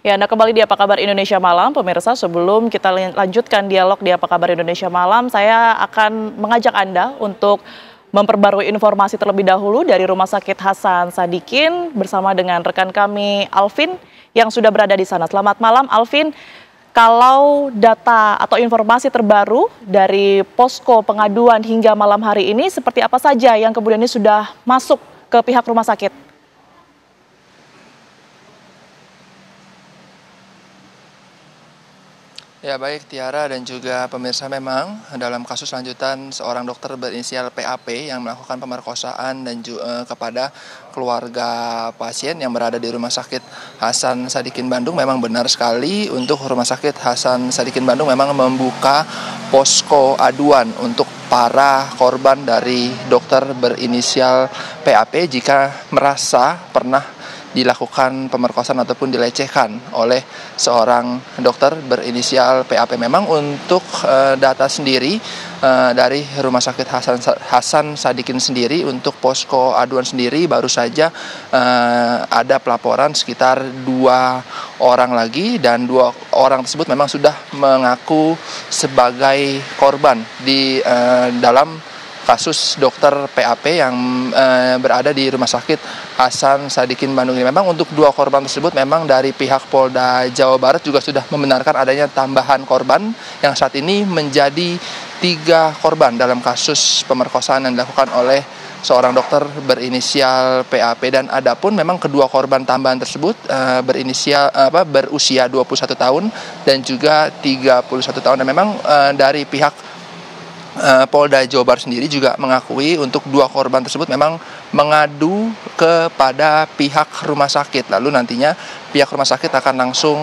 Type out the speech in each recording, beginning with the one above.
Ya, Anda kembali di Apa Kabar Indonesia Malam, pemirsa. Sebelum kita lanjutkan dialog di Apa Kabar Indonesia Malam, saya akan mengajak Anda untuk memperbarui informasi terlebih dahulu dari Rumah Sakit Hasan Sadikin bersama dengan rekan kami Alvin yang sudah berada di sana. Selamat malam, Alvin. Kalau data atau informasi terbaru dari posko pengaduan hingga malam hari ini, seperti apa saja yang kemudian ini sudah masuk ke pihak rumah sakit? Ya baik Tiara dan juga pemirsa, memang dalam kasus lanjutan seorang dokter berinisial PAP yang melakukan pemerkosaan dan juga kepada keluarga pasien yang berada di Rumah Sakit Hasan Sadikin Bandung, memang benar sekali untuk Rumah Sakit Hasan Sadikin Bandung memang membuka posko aduan untuk para korban dari dokter berinisial PAP jika merasa pernah dilakukan pemerkosaan ataupun dilecehkan oleh seorang dokter berinisial PAP. Memang untuk data sendiri dari Rumah Sakit Hasan Sadikin sendiri, untuk posko aduan sendiri baru saja ada pelaporan sekitar 2 orang lagi, dan 2 orang tersebut memang sudah mengaku sebagai korban di dalam kasus dokter PAP yang berada di Rumah Sakit Hasan Sadikin Bandung ini. Memang untuk 2 korban tersebut memang dari pihak Polda Jawa Barat juga sudah membenarkan adanya tambahan korban yang saat ini menjadi 3 korban dalam kasus pemerkosaan yang dilakukan oleh seorang dokter berinisial PAP. Dan adapun memang kedua korban tambahan tersebut berusia 21 tahun dan juga 31 tahun. Dan memang dari pihak Polda Jawa Barat sendiri juga mengakui untuk 2 korban tersebut memang mengadu kepada pihak rumah sakit. Lalu nantinya pihak rumah sakit akan langsung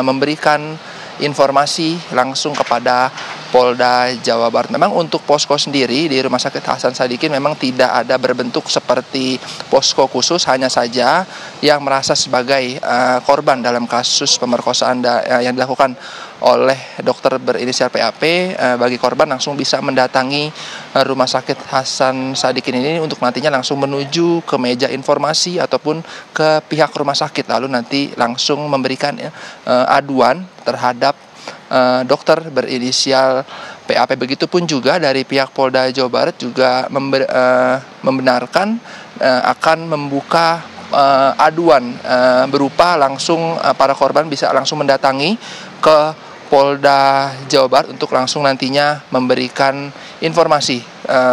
memberikan informasi langsung kepada Polda Jawa Barat. Memang untuk posko sendiri di Rumah Sakit Hasan Sadikin memang tidak ada berbentuk seperti posko khusus, hanya saja yang merasa sebagai korban dalam kasus pemerkosaan yang dilakukan oleh dokter berinisial PAP, bagi korban langsung bisa mendatangi Rumah Sakit Hasan Sadikin ini untuk nantinya langsung menuju ke meja informasi ataupun ke pihak rumah sakit, lalu nanti langsung memberikan aduan terhadap dokter berinisial PAP. Begitupun juga dari pihak Polda Jawa Barat juga membenarkan akan membuka aduan berupa langsung para korban bisa langsung mendatangi ke Polda Jawa Barat untuk langsung nantinya memberikan informasi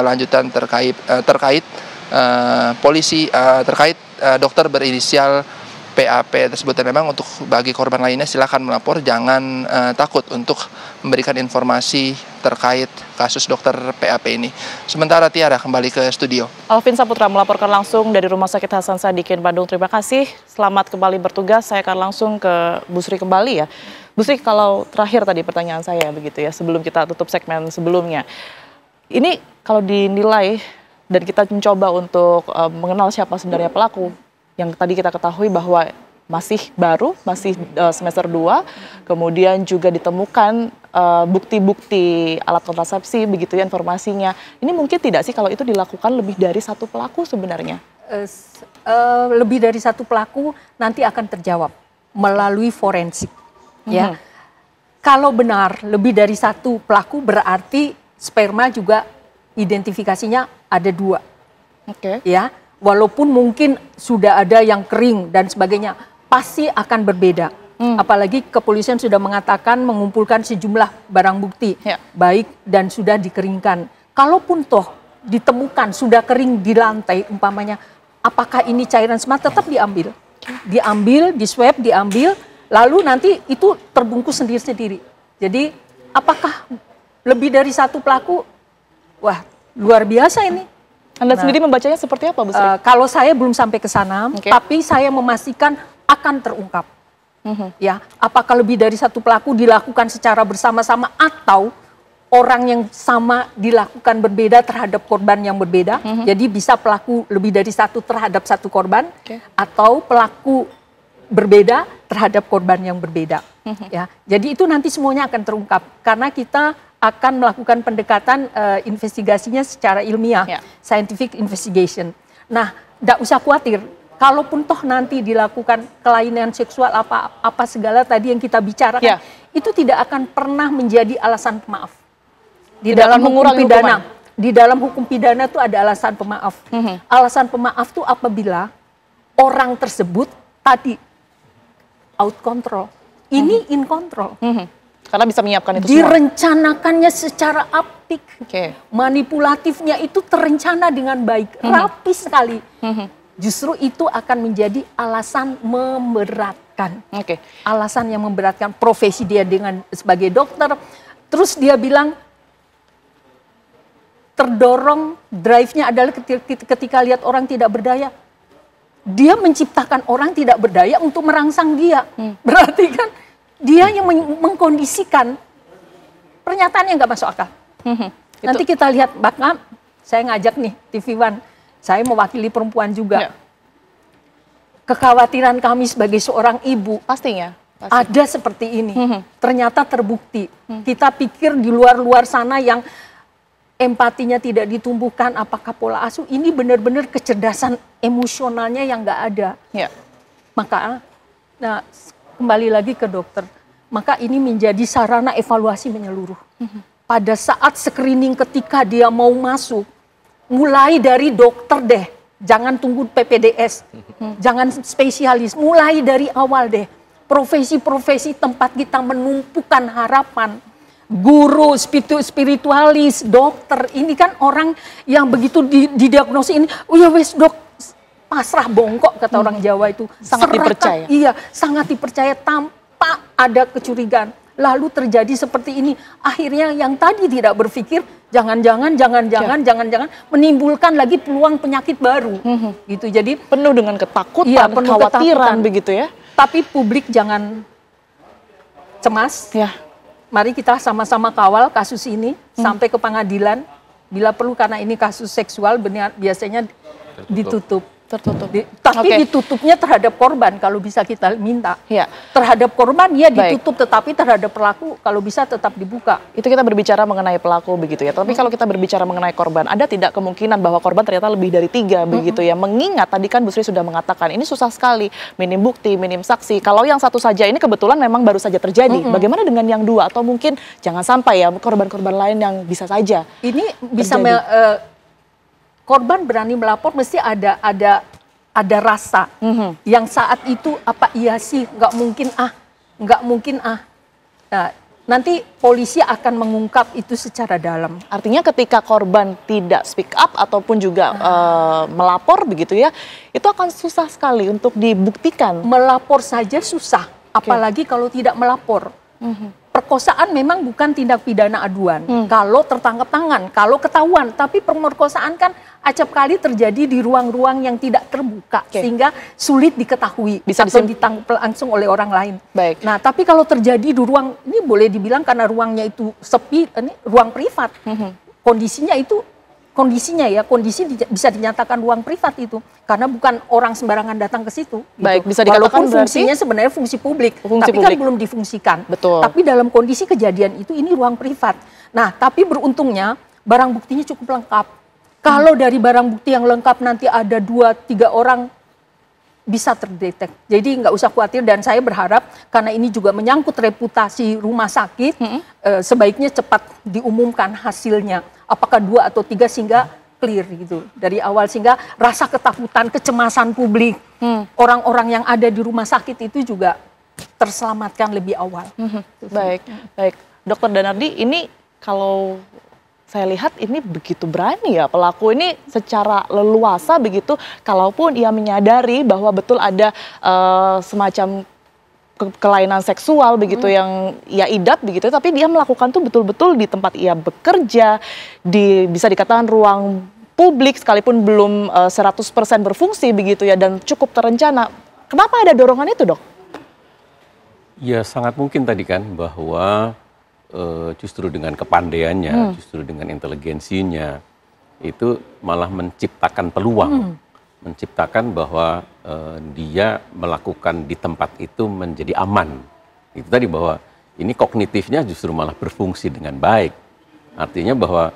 lanjutan terkait polisi terkait dokter berinisial PAP tersebut. Dan memang untuk bagi korban lainnya silakan melapor, jangan takut untuk memberikan informasi terkait kasus dokter PAP ini. Sementara Tiara kembali ke studio. Alvin Saputra melaporkan langsung dari Rumah Sakit Hasan Sadikin Bandung. Terima kasih, selamat kembali bertugas. Saya akan langsung ke Bu Sri kembali ya. Bu Sri, kalau terakhir tadi pertanyaan saya begitu ya, sebelum kita tutup segmen sebelumnya. Ini kalau dinilai dan kita mencoba untuk mengenal siapa sebenarnya pelaku, yang tadi kita ketahui bahwa masih baru, masih semester 2, kemudian juga ditemukan bukti-bukti alat kontrasepsi begitu ya informasinya. Ini mungkin tidak sih kalau itu dilakukan lebih dari 1 pelaku sebenarnya? Lebih dari 1 pelaku nanti akan terjawab melalui forensik. Ya, kalau benar lebih dari 1 pelaku berarti sperma juga identifikasinya ada 2. Oke. Ya, walaupun mungkin sudah ada yang kering dan sebagainya, pasti akan berbeda. Apalagi kepolisian sudah mengatakan mengumpulkan sejumlah barang bukti, baik dan sudah dikeringkan. Kalaupun toh ditemukan sudah kering di lantai, umpamanya, apakah ini cairan sperma, tetap diambil, di swab, diambil. Lalu nanti itu terbungkus sendiri-sendiri. Jadi apakah lebih dari 1 pelaku? Wah, luar biasa ini. Anda sendiri membacanya seperti apa, Bu Sri? Kalau saya belum sampai ke sana, tapi saya memastikan akan terungkap. Ya, apakah lebih dari 1 pelaku dilakukan secara bersama-sama atau orang yang sama dilakukan berbeda terhadap korban yang berbeda. Jadi bisa pelaku lebih dari 1 terhadap 1 korban, atau pelaku berbeda terhadap korban yang berbeda. Ya, jadi itu nanti semuanya akan terungkap karena kita akan melakukan pendekatan investigasinya secara ilmiah, scientific investigation. Nah, tidak usah khawatir kalaupun toh nanti dilakukan kelainan seksual apa segala tadi yang kita bicarakan, itu tidak akan pernah menjadi alasan pemaaf. Di dalam hukum pidana, di dalam hukum pidana itu ada alasan pemaaf. Alasan pemaaf itu apabila orang tersebut tadi out control, ini in control. Karena bisa menyiapkan itu semua. Direncanakannya secara apik, manipulatifnya itu terencana dengan baik, rapi sekali. Justru itu akan menjadi alasan memberatkan. Alasan yang memberatkan profesi dia dengan sebagai dokter. Terus dia bilang terdorong, drive-nya adalah ketika lihat orang tidak berdaya. Dia menciptakan orang tidak berdaya untuk merangsang dia. Berarti kan dia yang mengkondisikan pernyataannya nggak masuk akal. Nanti kita lihat, bahkan saya ngajak nih TV One. Saya mewakili perempuan juga. Kekhawatiran kami sebagai seorang ibu pastinya ada seperti ini. Ternyata terbukti. Kita pikir di luar-luar sana yang empatinya tidak ditumbuhkan, apakah pola asuh, ini benar-benar kecerdasan emosionalnya yang nggak ada. Maka, nah, kembali lagi ke dokter, maka ini menjadi sarana evaluasi menyeluruh. Pada saat screening ketika dia mau masuk, mulai dari dokter deh, jangan tunggu PPDS, jangan spesialis, mulai dari awal deh. Profesi-profesi tempat kita menumpukan harapan, guru, spiritualis, dokter, ini kan orang yang begitu didiagnosis ini, oh ya wes dok, pasrah bongkok kata orang Jawa itu. Sangat dipercaya. Iya, sangat dipercaya tanpa ada kecurigaan. Lalu terjadi seperti ini, akhirnya yang tadi tidak berpikir, jangan-jangan menimbulkan lagi peluang penyakit baru. Gitu. Jadi penuh dengan ketakutan, kekhawatiran begitu ya. Tapi publik jangan cemas. Mari kita sama-sama kawal kasus ini sampai ke pengadilan. Bila perlu, karena ini kasus seksual biasanya ditutup. Tapi ditutupnya terhadap korban kalau bisa kita minta. Terhadap korban ya ditutup, tetapi terhadap pelaku kalau bisa tetap dibuka. Itu kita berbicara mengenai pelaku begitu ya. Tapi kalau kita berbicara mengenai korban, ada tidak kemungkinan bahwa korban ternyata lebih dari 3 begitu ya. Mengingat tadi kan Bu Sri sudah mengatakan ini susah sekali, minim bukti, minim saksi. Kalau yang satu saja ini kebetulan memang baru saja terjadi. Bagaimana dengan yang 2 atau mungkin jangan sampai ya korban-korban lain yang bisa saja. Ini bisa korban berani melapor, mesti ada rasa yang saat itu apa iya sih nggak mungkin nah, nanti polisi akan mengungkap itu secara dalam. Artinya ketika korban tidak speak up ataupun juga melapor begitu ya, itu akan susah sekali untuk dibuktikan. Melapor saja susah, apalagi kalau tidak melapor. Perkosaan memang bukan tindak pidana aduan. Kalau tertangkap tangan, kalau ketahuan. Tapi pemerkosaan kan acap kali terjadi di ruang-ruang yang tidak terbuka. Sehingga sulit diketahui. Bisa atau ditangkap langsung oleh orang lain. Baik. Nah, tapi kalau terjadi di ruang, ini boleh dibilang karena ruangnya itu sepi, ini ruang privat. Kondisinya kondisi bisa dinyatakan ruang privat itu. Karena bukan orang sembarangan datang ke situ. Baik, gitu. bisa dikatakan walaupun berarti fungsinya sebenarnya fungsi publik. Tapi kan belum difungsikan. Betul. Tapi dalam kondisi kejadian itu ini ruang privat. Nah, tapi beruntungnya barang buktinya cukup lengkap. Kalau dari barang bukti yang lengkap nanti ada 2-3 orang bisa terdetek. Jadi nggak usah khawatir, dan saya berharap karena ini juga menyangkut reputasi rumah sakit, sebaiknya cepat diumumkan hasilnya. Apakah 2 atau 3 sehingga clear gitu dari awal, sehingga rasa ketakutan, kecemasan publik, orang-orang yang ada di rumah sakit itu juga terselamatkan lebih awal. Baik. Dokter Danardi, ini kalau saya lihat ini begitu berani ya pelaku ini secara leluasa begitu, kalaupun ia menyadari bahwa betul ada semacam kelainan seksual begitu yang ia idap begitu, tapi dia melakukan tuh betul-betul di tempat ia bekerja, bisa dikatakan ruang publik sekalipun belum 100% berfungsi begitu ya, dan cukup terencana. Kenapa ada dorongan itu, Dok? Ya sangat mungkin tadi kan bahwa justru dengan kepandaiannya, justru dengan inteligensinya itu malah menciptakan peluang. Menciptakan bahwa dia melakukan di tempat itu menjadi aman. Itu tadi bahwa ini kognitifnya justru malah berfungsi dengan baik. Artinya bahwa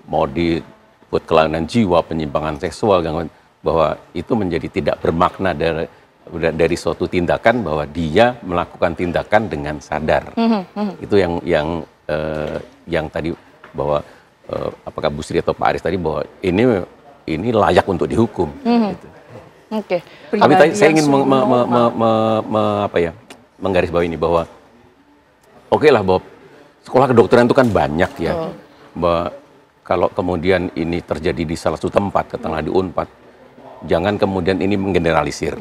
mau dibuat kelainan jiwa, penyimpangan seksual, gangguan, bahwa itu menjadi tidak bermakna dari suatu tindakan bahwa dia melakukan tindakan dengan sadar. Itu yang tadi bahwa apakah Bu Sri atau Pak Aris tadi bahwa ini layak untuk dihukum. Gitu. Oke. Tapi tadi saya ingin menggarisbawahi ini bahwa oke lah bahwa sekolah kedokteran itu kan banyak ya. Bahwa kalau kemudian ini terjadi di salah satu tempat, katakanlah di Unpad, jangan kemudian ini menggeneralisir.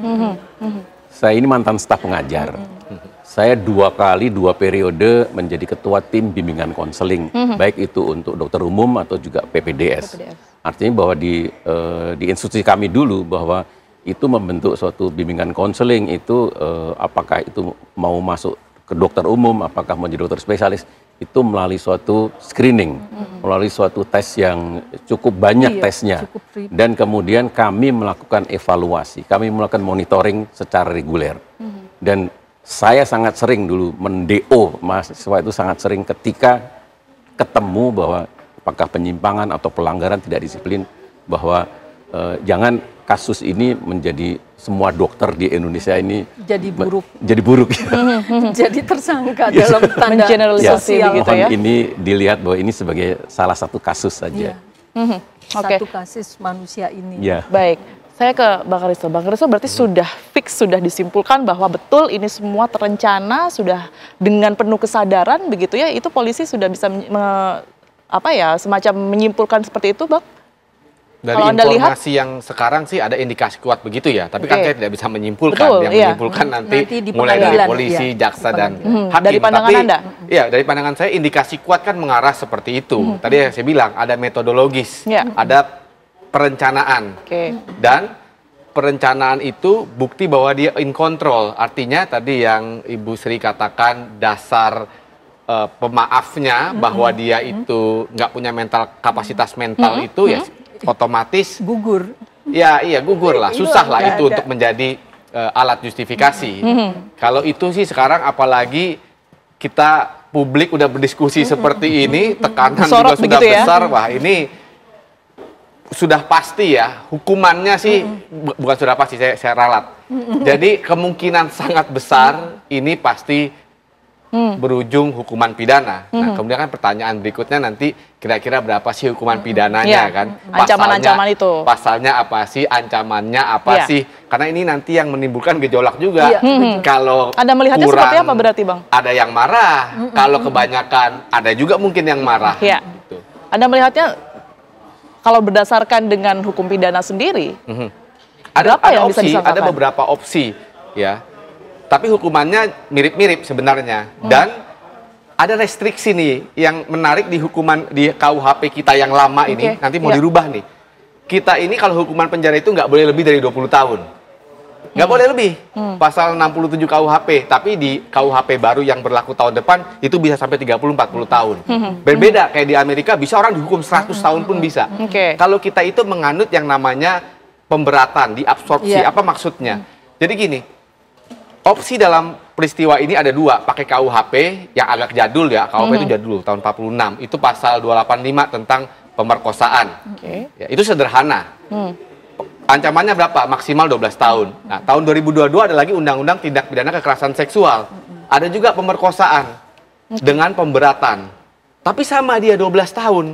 Saya ini mantan staf pengajar. Saya 2 periode menjadi ketua tim bimbingan konseling, baik itu untuk dokter umum atau juga PPDS. Artinya bahwa di institusi kami dulu bahwa itu membentuk suatu bimbingan konseling itu apakah itu mau masuk ke dokter umum, apakah mau jadi dokter spesialis, itu melalui suatu screening, melalui suatu tes yang cukup banyak tesnya. Dan kemudian kami melakukan evaluasi, kami melakukan monitoring secara reguler. Dan saya sangat sering dulu men-DO mahasiswa itu sangat sering ketika ketemu bahwa apakah penyimpangan atau pelanggaran tidak disiplin, bahwa jangan kasus ini menjadi semua dokter di Indonesia ini jadi buruk. Jadi tersangka dalam tanda generalisasi gitu ya. Ini dilihat bahwa ini sebagai salah satu kasus saja. Satu kasus manusia ini. Baik. Saya ke Bang Risto. Bang Risto berarti sudah fix, sudah disimpulkan bahwa betul ini semua terencana, sudah dengan penuh kesadaran begitu ya. Itu polisi sudah bisa semacam menyimpulkan seperti itu, Bang? Dari kalau Anda informasi lihat, yang sekarang sih ada indikasi kuat begitu ya. Tapi kan saya tidak bisa menyimpulkan. Betul, yang menyimpulkan nanti mulai dari polisi, jaksa dan hakim. Dari pandangan Anda? Iya, dari pandangan saya indikasi kuat kan mengarah seperti itu. Tadi yang saya bilang ada metodologis, ada perencanaan. Dan perencanaan itu bukti bahwa dia in control. Artinya tadi yang Ibu Sri katakan dasar pemaafnya bahwa dia itu nggak punya kapasitas mental itu ya otomatis gugur. Iya gugur lah, susah lah itu untuk menjadi alat justifikasi. Kalau itu sih sekarang apalagi kita publik udah berdiskusi seperti ini, tekanan juga sudah besar, wah ini sudah pasti ya, hukumannya sih bukan sudah pasti, saya ralat. Jadi kemungkinan sangat besar ini pasti berujung hukuman pidana. Nah, kemudian kan pertanyaan berikutnya nanti kira-kira berapa sih hukuman pidananya kan? Ancaman-ancaman itu. Pasalnya apa sih? Ancamannya apa sih? Karena ini nanti yang menimbulkan gejolak juga. Kalau Anda melihatnya kurang, seperti apa berarti, Bang? Ada yang marah. Kalau kebanyakan, ada juga mungkin yang marah. Gitu. Anda melihatnya kalau berdasarkan dengan hukum pidana sendiri, ada beberapa opsi, ya. Tapi hukumannya mirip-mirip sebenarnya. Dan ada restriksi nih yang menarik di hukuman di KUHP kita yang lama ini, nanti mau dirubah nih. Kita ini kalau hukuman penjara itu nggak boleh lebih dari 20 tahun. Nggak boleh lebih. Pasal 67 KUHP, tapi di KUHP baru yang berlaku tahun depan itu bisa sampai 30-40 tahun. Berbeda kayak di Amerika bisa orang dihukum 100 tahun pun bisa. Kalau kita itu menganut yang namanya pemberatan, diabsorpsi. Apa maksudnya? Jadi gini, opsi dalam peristiwa ini ada dua, pakai KUHP yang agak jadul ya, KUHP itu jadul, tahun 46, itu pasal 285 tentang pemerkosaan. Ya, itu sederhana. Ancamannya berapa? Maksimal 12 tahun. Nah, tahun 2022 ada lagi Undang-Undang Tindak Pidana Kekerasan Seksual. Ada juga pemerkosaan dengan pemberatan. Tapi sama dia 12 tahun.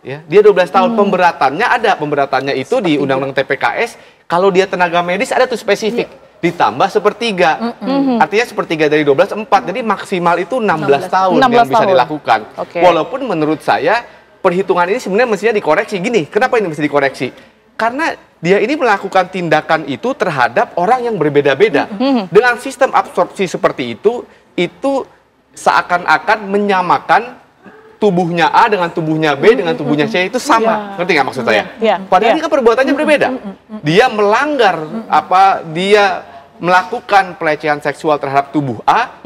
Ya, dia 12 tahun. Pemberatannya ada, pemberatannya itu di Undang-Undang TPKS, kalau dia tenaga medis ada tuh spesifik. Ditambah sepertiga. Artinya sepertiga dari 12, 4. Jadi maksimal itu 16 tahun yang bisa dilakukan. Walaupun menurut saya perhitungan ini sebenarnya mestinya dikoreksi. Gini, kenapa ini mesti dikoreksi? Karena dia ini melakukan tindakan itu terhadap orang yang berbeda-beda. Dengan sistem absorpsi seperti itu seakan-akan menyamakan tubuhnya A dengan tubuhnya B dengan tubuhnya C itu sama. Ngerti nggak maksud saya? Padahal ini kan perbuatannya berbeda. Dia melanggar dia melakukan pelecehan seksual terhadap tubuh A,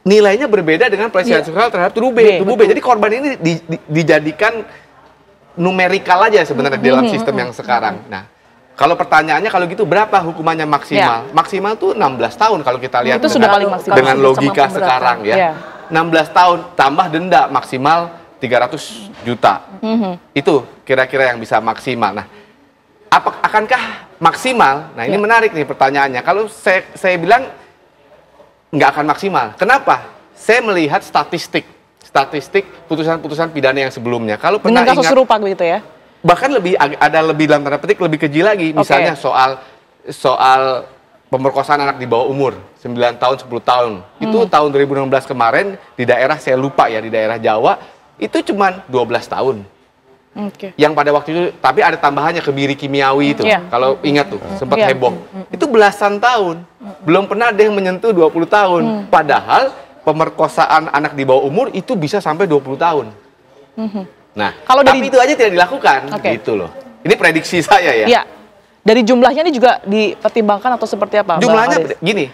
nilainya berbeda dengan pelecehan seksual terhadap tubuh B. Jadi korban ini dijadikan numerikal aja sebenarnya dalam sistem yang sekarang. Nah, kalau pertanyaannya kalau gitu berapa hukumannya maksimal? Maksimal tuh 16 tahun kalau kita lihat itu sudah paling maksimal dengan logika sekarang ya. 16 tahun tambah denda maksimal 300 juta. Itu kira-kira yang bisa maksimal. Nah, akankah maksimal? Nah, ini menarik nih pertanyaannya. Kalau saya bilang nggak akan maksimal. Kenapa? Saya melihat statistik putusan-putusan pidana yang sebelumnya. Kalau pernah dengan kasus serupa begitu ya? Bahkan ada lebih dalam tanda petik lebih keji lagi. Misalnya soal pemerkosaan anak di bawah umur 9 tahun 10 tahun. Itu tahun 2016 kemarin di daerah, saya lupa ya, di daerah Jawa itu cuma 12 tahun. Yang pada waktu itu, tapi ada tambahannya kebiri kimiawi itu. Kalau ingat tuh, sempat heboh. Itu belasan tahun. Belum pernah ada yang menyentuh 20 tahun. Padahal pemerkosaan anak di bawah umur itu bisa sampai 20 tahun. Nah, kalau tapi itu aja tidak dilakukan. Gitu loh. Ini prediksi saya ya. Iya. Dari jumlahnya ini juga dipertimbangkan atau seperti apa? Jumlahnya gini,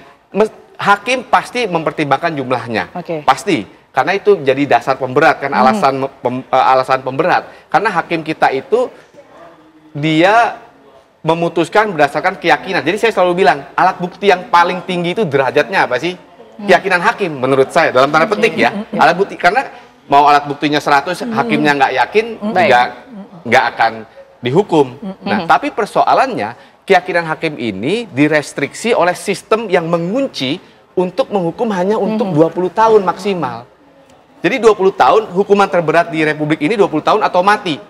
hakim pasti mempertimbangkan jumlahnya. Pasti. Karena itu jadi dasar pemberat kan, alasan pemberat. Karena hakim kita itu dia memutuskan berdasarkan keyakinan. Jadi saya selalu bilang, alat bukti yang paling tinggi itu derajatnya apa sih? Keyakinan hakim menurut saya, dalam tanda petik ya. Alat bukti, karena mau alat buktinya 100, hakimnya nggak yakin, juga nggak akan dihukum. Nah, tapi persoalannya, keyakinan hakim ini direstriksi oleh sistem yang mengunci untuk menghukum hanya untuk 20 tahun maksimal. Jadi 20 tahun, hukuman terberat di Republik ini 20 tahun atau mati.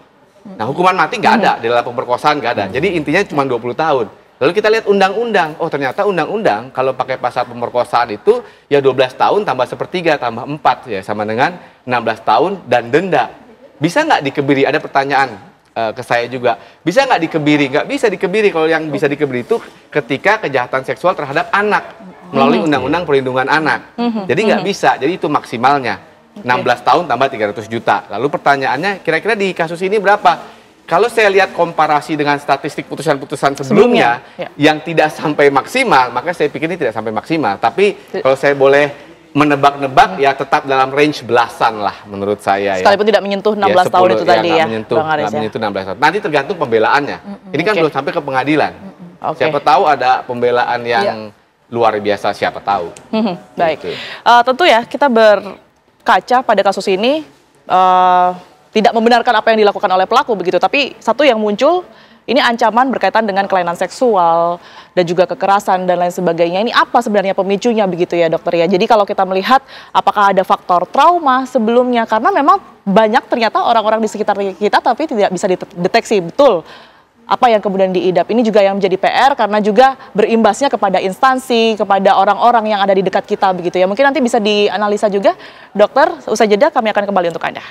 Nah, hukuman mati nggak ada, di dalam pemerkosaan nggak ada. Jadi intinya cuma 20 tahun. Lalu kita lihat undang-undang. Oh, ternyata undang-undang kalau pakai pasal pemerkosaan itu ya 12 tahun tambah 1/3 tambah 4 ya sama dengan 16 tahun dan denda. Bisa nggak dikebiri? Ada pertanyaan ke saya juga. Bisa nggak dikebiri? Nggak bisa dikebiri. Kalau yang bisa dikebiri itu ketika kejahatan seksual terhadap anak melalui Undang-Undang Perlindungan Anak. Jadi nggak bisa. Jadi itu maksimalnya. 16 tahun tambah 300 juta. Lalu pertanyaannya, kira-kira di kasus ini berapa? Kalau saya lihat komparasi dengan statistik putusan-putusan sebelumnya yang tidak sampai maksimal, maka saya pikir ini tidak sampai maksimal. Tapi kalau saya boleh menebak-nebak, ya tetap dalam range belasan lah menurut saya. Sekalipun tidak menyentuh 16 tahun itu tadi ya, Bang Aris ya. Menyentuh 16 tahun. Nanti tergantung pembelaannya. Ini kan belum sampai ke pengadilan. Siapa tahu ada pembelaan yang luar biasa, siapa tahu. Baik. Tentu ya kita berkaca pada kasus ini tidak membenarkan apa yang dilakukan oleh pelaku begitu, tapi satu yang muncul ini ancaman berkaitan dengan kelainan seksual dan juga kekerasan dan lain sebagainya. Ini apa sebenarnya pemicunya begitu ya dokter ya? Jadi kalau kita melihat apakah ada faktor trauma sebelumnya, karena memang banyak ternyata orang-orang di sekitar kita tapi tidak bisa dideteksi betul apa yang kemudian diidap. Ini juga yang menjadi PR karena juga berimbasnya kepada instansi, kepada orang-orang yang ada di dekat kita begitu ya. Mungkin nanti bisa dianalisa juga dokter, usai jeda kami akan kembali untuk Anda.